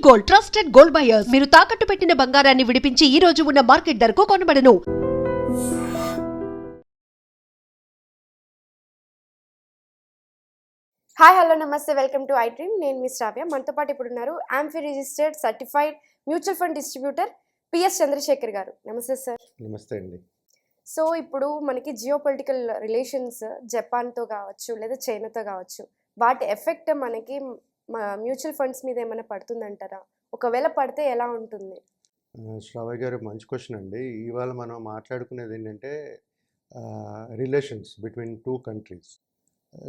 Gold trusted gold buyers మీరు తాకట్టు పెట్టిన బంగారాన్ని విడిపించి ఈ రోజు ఉన్న మార్కెట్ ధరకు కొనబడను. హాయ్ హలో నమస్తే, వెల్కమ్ టు ఐ డ్రీమ్. నేను మీ శ్రావ్య. మనతో పాటు ఇప్పుడు ఉన్నారు AMFI registered certified mutual fund distributor P S Chandrasekhar garu. నమస్తే సార్. నమస్తే అండి. సో ఇప్పుడు మనకి జియో పొలిటికల్ రిలేషన్స్ జపాన్తో కావచ్చు లేదా చైనాతో కావచ్చు, వాటి ఎఫెక్ట్ మనకి మ్యూచువల్ ఫండ్స్ మీద ఏమైనా పడుతుందంటారా? ఒకవేళ పడితే ఎలా ఉంటుంది? శ్రావ్య గారు, మంచి క్వశ్చన్ అండి. ఇవాళ మనం మాట్లాడుకునేది ఏంటంటే రిలేషన్స్ బిట్వీన్ టూ కంట్రీస్,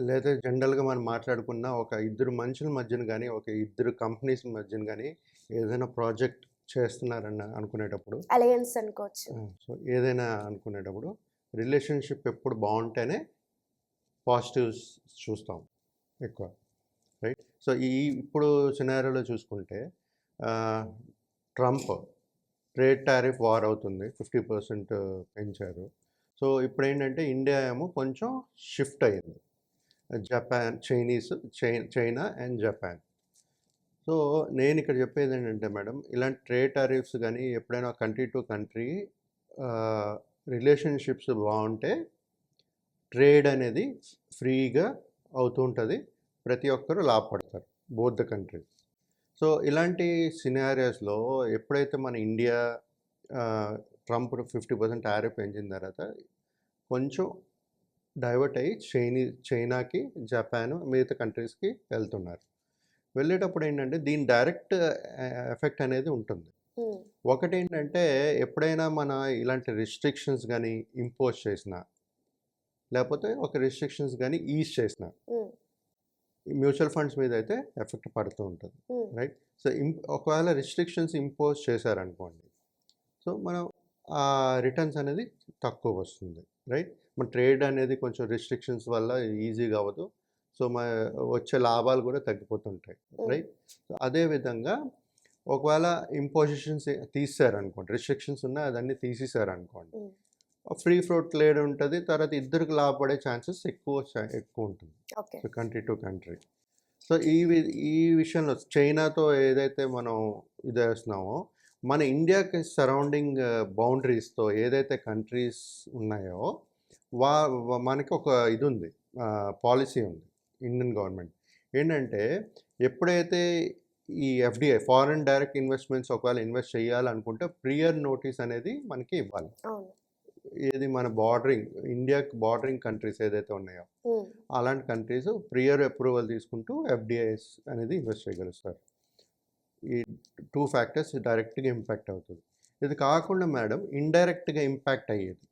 లేదా జనరల్గా మనం మాట్లాడుకున్న ఒక ఇద్దరు మనుషుల మధ్యన కానీ ఒక ఇద్దరు కంపెనీస్ మధ్యన కానీ ఏదైనా ప్రాజెక్ట్ చేస్తున్నారన్న అనుకునేటప్పుడు, అలయన్స్ అనుకోవచ్చు. సో ఏదైనా అనుకునేటప్పుడు రిలేషన్షిప్ ఎప్పుడు బాగుంటేనే పాజిటివ్స్ చూస్తాం ఎక్కువ, రైట్? సో ఇప్పుడు సినారియోలో చూసుకుంటే ట్రంప్ ట్రేడ్ టారిఫ్ వార్ అవుతుంది, 50% పెంచారు. సో ఇప్పుడు ఏంటంటే ఇండియా ఏమో కొంచెం షిఫ్ట్ అయ్యింది, Japan China and Japan. So నేను ఇక్కడ చెప్పేది ఏంటంటే మేడం, ఇలాంటి ట్రేడ్ టారిఫ్స్ కానీ ఎప్పుడైనా కంట్రీ టు కంట్రీ రిలేషన్షిప్స్ బాగుంటే ట్రేడ్ అనేది ఫ్రీగా అవుతూ ఉంటుంది, ప్రతి ఒక్కరు లాభపడతారు, బోత్ ద కంట్రీస్. సో ఇలాంటి సినారియోస్లో ఎప్పుడైతే మన ఇండియా ట్రంప్ 50% టారిఫ్ పెంచిన తర్వాత కొంచెం డైవర్ట్ అయ్యి చైనాకి, జపాన్, మిగతా కంట్రీస్కి వెళ్తున్నారు. వెళ్ళేటప్పుడు ఏంటంటే దీని డైరెక్ట్ ఎఫెక్ట్ అనేది ఉంటుంది. ఒకటి ఏంటంటే ఎప్పుడైనా మన ఇలాంటి రిస్ట్రిక్షన్స్ కానీ ఇంపోజ్ చేసినా, లేకపోతే ఒక రిస్ట్రిక్షన్స్ కానీ ఈజ్ చేసినా మ్యూచువల్ ఫండ్స్ మీద అయితే ఎఫెక్ట్ పడుతూ ఉంటుంది, రైట్? సో ఒకవేళ రిస్ట్రిక్షన్స్ ఇంపోజ్ చేశారనుకోండి, సో మనం ఆ రిటర్న్స్ అనేది తక్కువ వస్తుంది, రైట్? మన ట్రేడ్ అనేది కొంచెం రిస్ట్రిక్షన్స్ వల్ల ఈజీగా అవ్వదు, సో వచ్చే లాభాలు కూడా తగ్గిపోతుంటాయి, రైట్? సో అదేవిధంగా ఒకవేళ ఇంపోజిషన్స్ తీసారనుకోండి, రిస్ట్రిక్షన్స్ ఉన్నాయి అదన్నీ తీసేసారనుకోండి, ఫ్రీ ఫ్లోట్ ట్రేడ్ ఉంటుంది, తర్వాత ఇద్దరికి లాభపడే ఛాన్సెస్ ఎక్కువ ఉంటుంది, so country to country. So ఈ విషయంలో చైనాతో ఏదైతే మనం ఇది వేస్తున్నామో, మన ఇండియాకి సరౌండింగ్ బౌండరీస్తో ఏదైతే కంట్రీస్ ఉన్నాయో మనకి ఒక ఇది ఉంది, పాలసీ ఉంది ఇండియన్ గవర్నమెంట్. ఏంటంటే ఎప్పుడైతే ఈ ఎఫ్డిఐ ఫారిన్ డైరెక్ట్ ఇన్వెస్ట్మెంట్స్ ఒకవేళ ఇన్వెస్ట్ చేయాలనుకుంటే ప్రియర్ నోటీస్ అనేది మనకి ఇవ్వాలి. ఏది మన ఇండియాకి బార్డరింగ్ కంట్రీస్ ఏదైతే ఉన్నాయో అలాంటి కంట్రీస్ ప్రియర్ అప్రూవల్ తీసుకుంటూ ఎఫ్డిఐస్ అనేది ఇన్వెస్ట్ చేయగలుగుతారు. ఈ 2 ఫ్యాక్టర్స్ డైరెక్ట్గా ఇంపాక్ట్ అవుతుంది. ఇది కాకుండా మేడం ఇండైరెక్ట్గా ఇంపాక్ట్ అయ్యేది,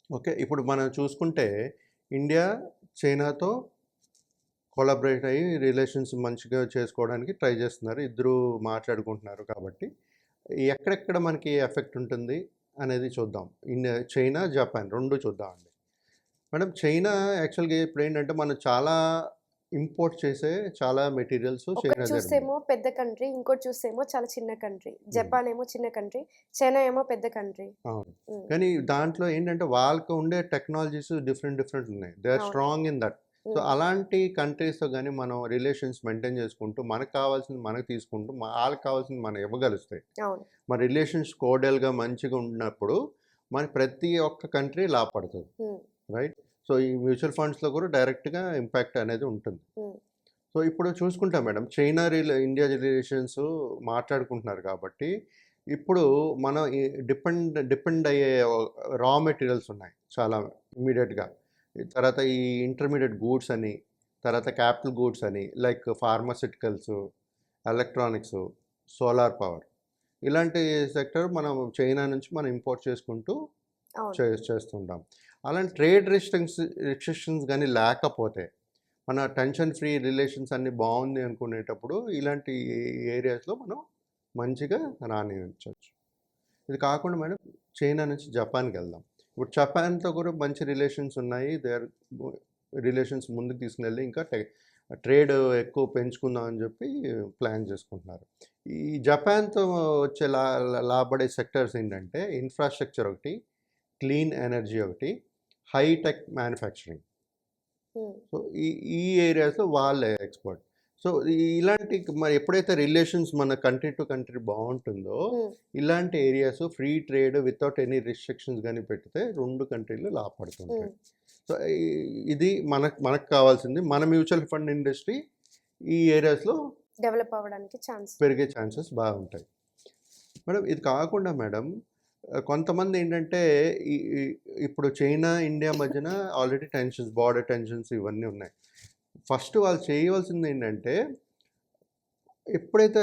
ఓకే, ఇప్పుడు మనం చూసుకుంటే ఇండియా చైనాతో కొలాబరేట్ అయ్యి రిలేషన్స్ మంచిగా చేసుకోవడానికి ట్రై చేస్తున్నారు, ఇద్దరు మాట్లాడుకుంటున్నారు. కాబట్టి ఎక్కడెక్కడ మనకి ఎఫెక్ట్ ఉంటుంది అనేది చూద్దాం. చైనా, జపాన్ రెండు చూద్దామండి. మేడం చైనా యాక్చువల్గా ఇప్పుడు ఏంటంటే మనం చాలా ఇంపోర్ట్ చేసే చాలా మెటీరియల్స్ చైనా చూసేమో పెద్ద కంట్రీ, ఇంకోటి చూసేమో చాలా చిన్న కంట్రీ. జపాన్ ఏమో చిన్న కంట్రీ, చైనా ఏమో పెద్ద కంట్రీ. అవును, కానీ దాంట్లో ఏంటంటే వాళ్ళకు ఉండే టెక్నాలజీస్ డిఫరెంట్ ఉన్నాయి, they are strong in that. So అలాంటి కంట్రీస్తో కానీ మనం రిలేషన్స్ మెయింటైన్ చేసుకుంటూ మనకు కావాల్సింది మనకు తీసుకుంటూ వాళ్ళకి కావాల్సింది మనం ఇవ్వగలుస్తాయి. మన రిలేషన్స్ కోడల్గా మంచిగా ఉన్నప్పుడు మనకి ప్రతి ఒక్క కంట్రీ లాభపడుతుంది, రైట్? సో ఈ మ్యూచువల్ ఫండ్స్లో కూడా డైరెక్ట్గా ఇంపాక్ట్ అనేది ఉంటుంది. సో ఇప్పుడు చూసుకుంటాం మేడం, చైనా ఇండియా రిలేషన్స్ మాట్లాడుకుంటున్నారు కాబట్టి ఇప్పుడు మనం డిపెండ్ అయ్యే రా మెటీరియల్స్ ఉన్నాయి చాలా ఇమీడియట్గా. తర్వాత ఈ ఇంటర్మీడియట్ గూడ్స్ అని, తర్వాత క్యాపిటల్ గూడ్స్ అని, like pharmaceuticals, electronics, solar power, ఇలాంటి సెక్టర్ మనం చైనా నుంచి మనం ఇంపోర్ట్ చేసుకుంటూ చేస్తుంటాం. అలాంటి ట్రేడ్ రిస్ట్రిక్షన్స్ కానీ లేకపోతే మన టెన్షన్ ఫ్రీ రిలేషన్స్ అన్నీ బాగుంది అనుకునేటప్పుడు ఇలాంటి ఏరియాస్లో మనం మంచిగా రానివ్వచ్చు. ఇది కాకుండా మేడం చైనా నుంచి జపాన్కి వెళ్దాం. ఇప్పుడు జపాన్తో కూడా మంచి రిలేషన్స్ ఉన్నాయి, రిలేషన్స్ ముందుకు తీసుకుని ఇంకా ట్రేడ్ ఎక్కువ పెంచుకుందాం అని చెప్పి ప్లాన్ చేసుకుంటున్నారు. ఈ జపాన్తో వచ్చే లాభపడే సెక్టర్స్ ఏంటంటే ఇన్ఫ్రాస్ట్రక్చర్ ఒకటి, క్లీన్ ఎనర్జీ ఒకటి, హైటెక్ మ్యానుఫ్యాక్చరింగ్. సో ఈ ఏరియాస్లో వాళ్ళే ఎక్స్పర్ట్. సో ఇలాంటి మరి ఎప్పుడైతే రిలేషన్స్ మన కంట్రీ టు కంట్రీ బాగుంటుందో ఇలాంటి areas free trade without any restrictions కానీ పెడితే రెండు కంట్రీలు లాభపడుతుంటాయి. సో ఇది మనకు కావాల్సింది. మన మ్యూచువల్ ఫండ్ ఇండస్ట్రీ ఈ ఏరియాస్లో డెవలప్ అవ్వడానికి ఛాన్స్ పెరిగే ఛాన్సెస్ బాగుంటాయి మేడం. ఇది కాకుండా మేడం కొంతమంది ఏంటంటే ఇప్పుడు చైనా ఇండియా మధ్యన ఆల్రెడీ టెన్షన్స్, బార్డర్ టెన్షన్స్ ఇవన్నీ ఉన్నాయి. ఫస్ట్ వాళ్ళు చేయవలసింది ఏంటంటే ఎప్పుడైతే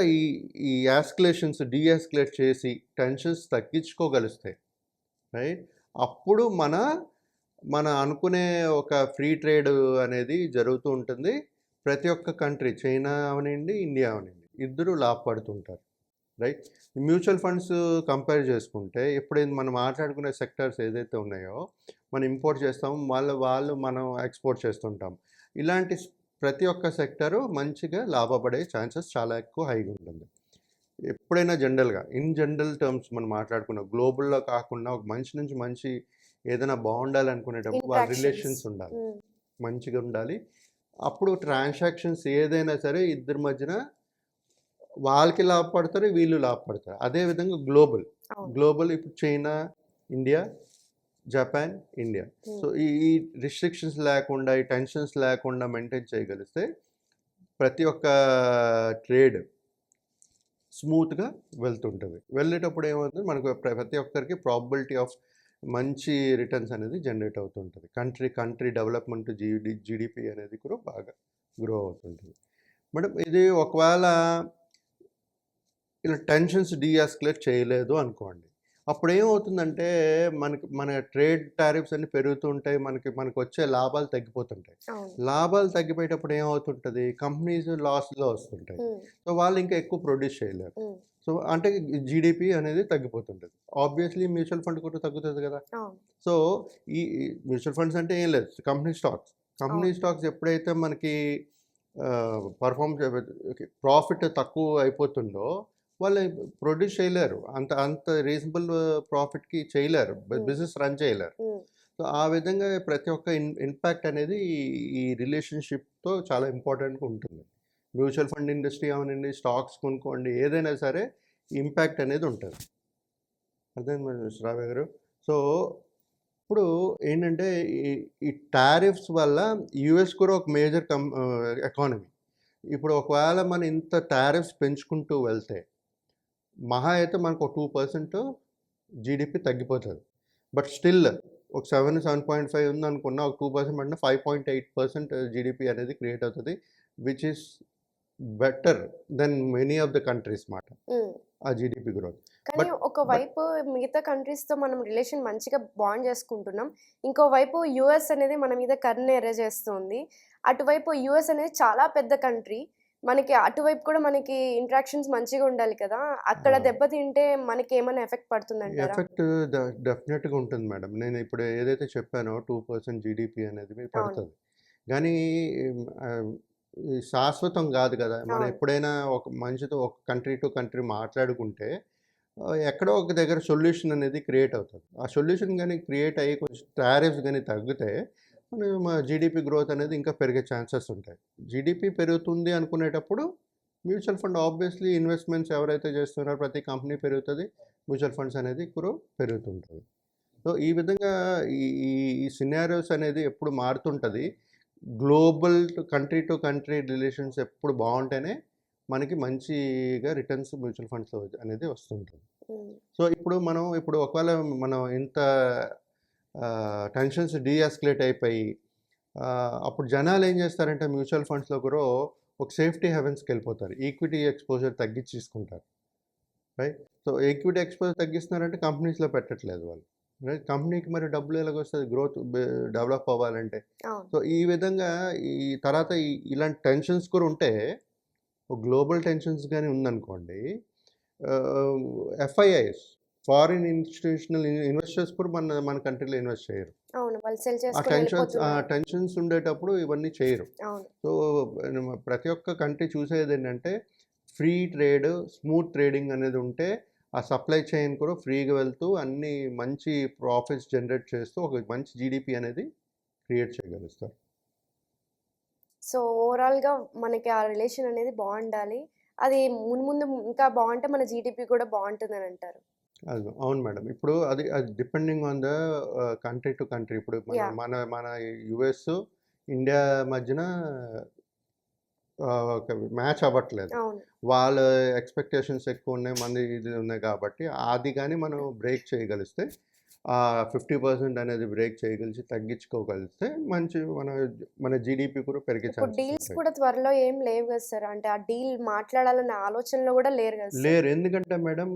ఈ యాస్కలేషన్స్ డీఎస్కలేట్ చేసి టెన్షన్స్ తగ్గించుకోగలిస్తే రైట్, అప్పుడు మన అనుకునే ఒక ఫ్రీ ట్రేడ్ అనేది జరుగుతూ ఉంటుంది. ప్రతి ఒక్క కంట్రీ, చైనా అవనండి ఇండియా అవనండి, ఇద్దరు లాభపడుతుంటారు రైట్. మ్యూచువల్ ఫండ్స్ కంపేర్ చేసుకుంటే ఎప్పుడైతే మనం మాట్లాడుకునే సెక్టర్స్ ఏదైతే ఉన్నాయో మనం ఇంపోర్ట్ చేస్తాం, వాళ్ళు మనం ఎక్స్పోర్ట్ చేస్తుంటాం. ఇలాంటి ప్రతి ఒక్క సెక్టరు మంచిగా లాభపడే ఛాన్సెస్ చాలా ఎక్కువ హైగా ఉంటుంది. ఎప్పుడైనా జనరల్గా ఇన్ జనరల్ టర్మ్స్ మనం మాట్లాడుకున్న గ్లోబల్లో కాకుండా ఒక మనిషి నుంచి మనిషి ఏదైనా బాగుండాలి అనుకునేటప్పుడు వాళ్ళ రిలేషన్స్ ఉండాలి, మంచిగా ఉండాలి. అప్పుడు ట్రాన్సాక్షన్స్ ఏదైనా సరే ఇద్దరి మధ్యన వాళ్ళకి లాభపడతారు, వీళ్ళు లాభపడతారు. అదేవిధంగా గ్లోబల్ ఇప్పుడు China, India, Japan, India. So ఈ రిస్ట్రిక్షన్స్ లేకుండా, ఈ టెన్షన్స్ లేకుండా మెయింటైన్ చేయగలిస్తే ప్రతి ఒక్క ట్రేడ్ స్మూత్గా వెళ్తుంటుంది. వెళ్ళేటప్పుడు ఏమవుతుంది, మనకు ప్రతి ఒక్కరికి ప్రాబిలిటీ ఆఫ్ మంచి రిటర్న్స్ అనేది జనరేట్ అవుతుంటుంది. కంట్రీ డెవలప్మెంట్, జీడిపి అనేది కూడా బాగా గ్రో అవుతుంటుంది మేడం. ఇది ఒకవేళ ఇలా టెన్షన్స్ డీఎస్కలేట్ చేయలేదు అనుకోండి, అప్పుడు ఏమవుతుందంటే మన ట్రేడ్ టారిఫ్స్ అన్ని పెరుగుతుంటాయి, మనకు వచ్చే లాభాలు తగ్గిపోతుంటాయి. లాభాలు తగ్గిపోయేటప్పుడు ఏమవుతుంటుంది, కంపెనీస్ లాస్లో వస్తుంటాయి. సో వాళ్ళు ఇంకా ఎక్కువ ప్రొడ్యూస్ చేయలేరు. సో అంటే జీడిపి అనేది తగ్గిపోతుంటుంది. ఆబ్వియస్లీ మ్యూచువల్ ఫండ్ కూడా తగ్గుతుంది కదా. సో ఈ మ్యూచువల్ ఫండ్స్ అంటే ఏం లేదు, కంపెనీ స్టాక్స్ ఎప్పుడైతే మనకి ప్రాఫిట్ తక్కువ అయిపోతుందో వాళ్ళు ప్రొడ్యూస్ చేయలేరు, అంత రీజనబుల్ ప్రాఫిట్కి చేయలేరు, బిజినెస్ రన్ చేయలేరు. సో ఆ విధంగా ప్రతి ఒక్క ఇంపాక్ట్ అనేది ఈ రిలేషన్షిప్తో చాలా ఇంపార్టెంట్గా ఉంటుంది. మ్యూచువల్ ఫండ్ ఇండస్ట్రీ అవనండి, స్టాక్స్ కొనుక్కోండి, ఏదైనా సరే ఇంపాక్ట్ అనేది ఉంటుంది. అర్థమైంది శ్రావ్య గారు? సో ఇప్పుడు ఏంటంటే ఈ టారిఫ్స్ వల్ల యుఎస్ కూడా ఒక మేజర్ ఎకానమీ. ఇప్పుడు ఒకవేళ మనం ఇంత టారిఫ్స్ పెంచుకుంటూ వెళ్తే మహా అయితే మనకు ఒక 2% జీడిపి తగ్గిపోతుంది. బట్ స్టిల్ ఒక 7.5 ఉందనుకున్నా, ఒక 2% అంటే 5.8% జీడిపి అనేది క్రియేట్ అవుతుంది, which is better than many of the countries మాట ఆ జీడిపి గ్రోత్. కానీ ఒకవైపు మిగతా కంట్రీస్తో మనం రిలేషన్ మంచిగా బాండ్ చేసుకుంటున్నాం, ఇంకోవైపు యుఎస్ అనేది మన మీద కర్న్ ఎరేజ్ చేస్తుంది. అటువైపు యుఎస్ అనేది చాలా పెద్ద కంట్రీ, మనకి అటువైపు కూడా మనకి ఇంట్రాక్షన్స్ మంచిగా ఉండాలి కదా. అక్కడ దెబ్బతింటే మనకి ఏమైనా ఎఫెక్ట్ పడుతుందంటారా? ఎఫెక్ట్ డెఫినెట్గా ఉంటుంది మేడం. నేను ఇప్పుడు ఏదైతే చెప్పానో 2% జీడిపి అనేది మీకు పడుతుంది, కానీ శాశ్వతం కాదు కదా. మనం ఎప్పుడైనా ఒక మనిషితో ఒక కంట్రీ టు కంట్రీ మాట్లాడుకుంటే ఎక్కడో ఒక దగ్గర సొల్యూషన్ అనేది క్రియేట్ అవుతుంది. ఆ సొల్యూషన్ కానీ క్రియేట్ అయ్యి కొంచెం టారిఫ్స్ కానీ తగ్గితే మన జీడిపి గ్రోత్ అనేది ఇంకా పెరిగే ఛాన్సెస్ ఉంటాయి. జీడిపి పెరుగుతుంది అనుకునేటప్పుడు మ్యూచువల్ ఫండ్ ఆబ్వియస్లీ ఇన్వెస్ట్మెంట్స్ ఎవరైతే చేస్తున్నారో ప్రతి కంపెనీ పెరుగుతుంది, మ్యూచువల్ ఫండ్స్ అనేది కూడా పెరుగుతుంటుంది. సో ఈ విధంగా ఈ సినారియోస్ అనేది ఎప్పుడు మారుతుంటుంది. Global country to country relations ఎప్పుడు బాగుంటేనే మనకి మంచిగా రిటర్న్స్ మ్యూచువల్ ఫండ్స్ అనేది వస్తుంటుంది. సో ఇప్పుడు ఒకవేళ మనం ఇంత టెన్షన్స్ డీఎస్కలేట్ అయిపోయి అప్పుడు జనాలు ఏం చేస్తారంటే మ్యూచువల్ ఫండ్స్లో కూడా ఒక సేఫ్టీ హెవెన్స్కి వెళ్ళిపోతారు, ఈక్విటీ ఎక్స్పోజర్ తగ్గించి తీసుకుంటారు రైట్. సో ఈక్విటీ ఎక్స్పోజర్ తగ్గిస్తున్నారంటే కంపెనీస్లో పెట్టట్లేదు వాళ్ళు రైట్. కంపెనీకి మరి డబ్బులు ఎలాగొస్తుంది, గ్రోత్ డెవలప్ అవ్వాలంటే. సో ఈ విధంగా ఈ తర్వాత ఇలాంటి టెన్షన్స్ కూడా ఉంటే, గ్లోబల్ టెన్షన్స్ కానీ ఉందనుకోండి, ఎఫ్ఐఐస్ ఫారిన్ ఇన్స్టిట్యూషనల్ ఇన్వెస్టర్స్ కూడా మన కంట్రీలో ఇన్వెస్ట్ చేయరు. ఆ టెన్షన్స్ ఉండేటప్పుడు ఇవన్నీ చేయరు. సో ప్రతి ఒక్క కంట్రీ చూసేది ఏంటంటే ఫ్రీ ట్రేడ్, స్మూత్ ట్రేడింగ్ అనేది ఉంటే ఆ సప్లై చైన్ కూడా ఫ్రీగా వెళ్తూ అన్ని మంచి ప్రాఫిట్స్ జనరేట్ చేస్తూ ఒక మంచి జీడిపి అనేది క్రియేట్ చేయగలుగుతారు. సో ఓవరాల్గా మనకి ఆ రిలేషన్ అనేది బాగుండాలి. అది ముందు ఇంకా బాగుంటే మన జీడిపి కూడా బాగుంటుందని అంటారు. అవును మేడం. ఇప్పుడు అది depending on the country to country. ఇప్పుడు మన Yeah. మన మన యుఎస్, ఇండియా మధ్యన ఒక మ్యాచ్ అవ్వట్లేదు. అవును. వాళ్ళ ఎక్స్‌పెక్టేషన్స్ ఎక్కువున్నాయి. మనది ఇది ఉన్నాయి కాబట్టి, అది గాని మనం బ్రేక్ చేయగలిస్తే 50% అనేది బ్రేక్ చేయగలిసి తగ్గించుకోగలిస్తే మంచి మన జీడీపీ కూడా పెరిగే ఇప్పుడు ఛాన్సెస్ డీల్స్ ఉంటాయి. కూడా త్వరలో ఏం లేవు కదా సార్. అంటే ఆ డీల్ మాట్లాడాలనే ఆలోచనలో కూడా లేరు కదా సార్. లేరు. ఎందుకంటే మేడం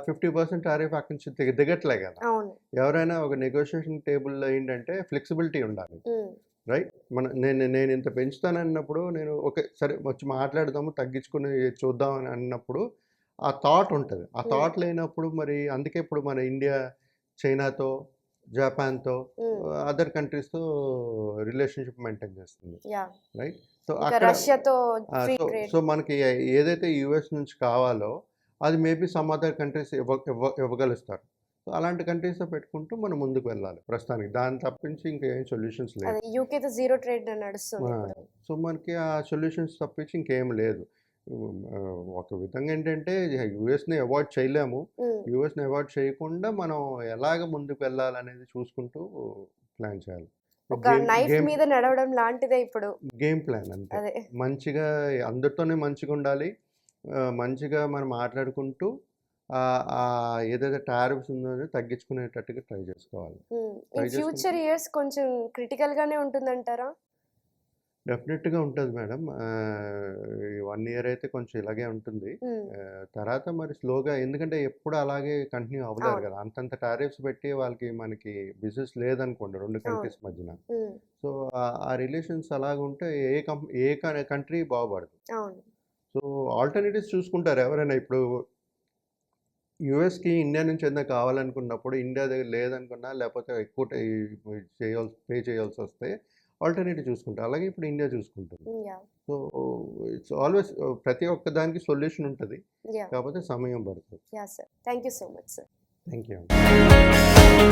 50% టారిఫ్ అక్కడి నుంచి దిగట్లే కదా! అవును. ఎవరైనా ఒక నెగోషియేషన్ టేబుల్‌లో ఏంటంటే ఫ్లెక్సిబిలిటీ ఉండాలి. రైట్? నేను ఇంత పెంచుతానన్నప్పుడు నేను ఓకే. సరే వచ్చి మాట్లాడదాము, తగ్గించుకొని చూద్దాం అని అన్నప్పుడు ఆ థాట్ ఉంటది. ఆ థాట్ లేనప్పుడు మరి అందుకే ఇప్పుడు మన ఇండియా చైనాతో, జపాన్‌తో, అదర్ కంట్రీస్‌తో రిలేషన్‌షిప్ మెయింటైన్ చేస్తుంది. యాహ్! రైట్? సో ఇంకా అక్కడ రష్యాతో ఫ్రీ సో ట్రేడ్. సో మనకి ఏదైతే యూఎస్ నుంచి కావాలో అది మేబీ సమ్ అదర్ కంట్రీస్ ఇవ్వగలుగుతారు. సో అలాంటి కంట్రీస్‌తో పెట్టుకుంటూ మనం ముందుకు వెళ్ళాలి ప్రస్తుతానికి. దాన్ని తప్పించి ఇంకేం సొల్యూషన్స్ లేవు. అదే యూకేతో జీరో ట్రేడ్ నడుస్తుంది ఆ! ఇప్పుడు. సో మనకి ఆ సొల్యూషన్స్ తప్పించి ఇంకేం లేదు. ఒక విధంగా ఏంటంటే యూఎస్‌ని అవాయిడ్ చేయలేము. యూఎస్‌ని అవాయిడ్ చేయకుండా మనం ఎలాగ ముందుకు వెళ్ళాలనేది చూసుకుంటూ ప్లాన్ చేయాలి. ఒక నైఫ్ మీద నడవడం లాంటిదే ఇప్పుడు. గేమ్ ప్లాన్ అంతే. అదే. మంచిగా అందరితోనే మంచిగుండాలి. మంచిగా మనం మాట్లాడుకుంటూ ఏదైతే టారిఫ్స్ ఉందో అది తగ్గించుకునేటట్టుగా ట్రై చేసుకోవాలి. ట్రై ఇన్ ఫ్యూచర్ ఇయర్స్ కొంచెం క్రిటికల్‌గానే ఉంటుందంటారా? డెఫినెట్‌గా ఉంటది మేడం. ఈ 1 ఇయర్ అయితే కొంచెం ఇలాగే ఉంటుంది. తర్వాత మరి స్లోగా ఎందుకంటే ఎప్పుడు అలాగే కంటిన్యూ అవ్వలేరు అవును. కదా! అంతంత టారిఫ్స్ పెట్టి మనకి మనకి మనకి బిజినెస్ లేదనుకోండి 2 అవును. కంట్రీస్ మధ్యన. హ్మ్. సో, ఆ రిలేషన్స్ అలాగుంటే ఏ కంట్రీ బాగుపడదు. అవును. సో, ఆల్టర్‌నేటివ్స్ చూసుకుంటారు ఎవరైనా. ఇప్పుడు యూఎస్‌కి ఇండియా నుంచి ఏదైనా కావాలనుకున్నప్పుడు ఇండియా దగ్గర లేదనుకున్నా లేకపోతే ఎక్కువ పే చేయాల్సొస్తే ఆల్టర్‌నేటివ్ చూసుకుంటారు. అలాగే ఇప్పుడు ఇండియా చూసుకుంటుంది. యాహ్! సో, ఇట్స్ ఆల్‌వేస్ ప్రతి ఒక్క దానికి సొల్యూషన్ ఉంటది. యాహ్! కాకపోతే సమయం పడుతుంది. Yeah! Sir. Thank you so much sir. Thank you అండి.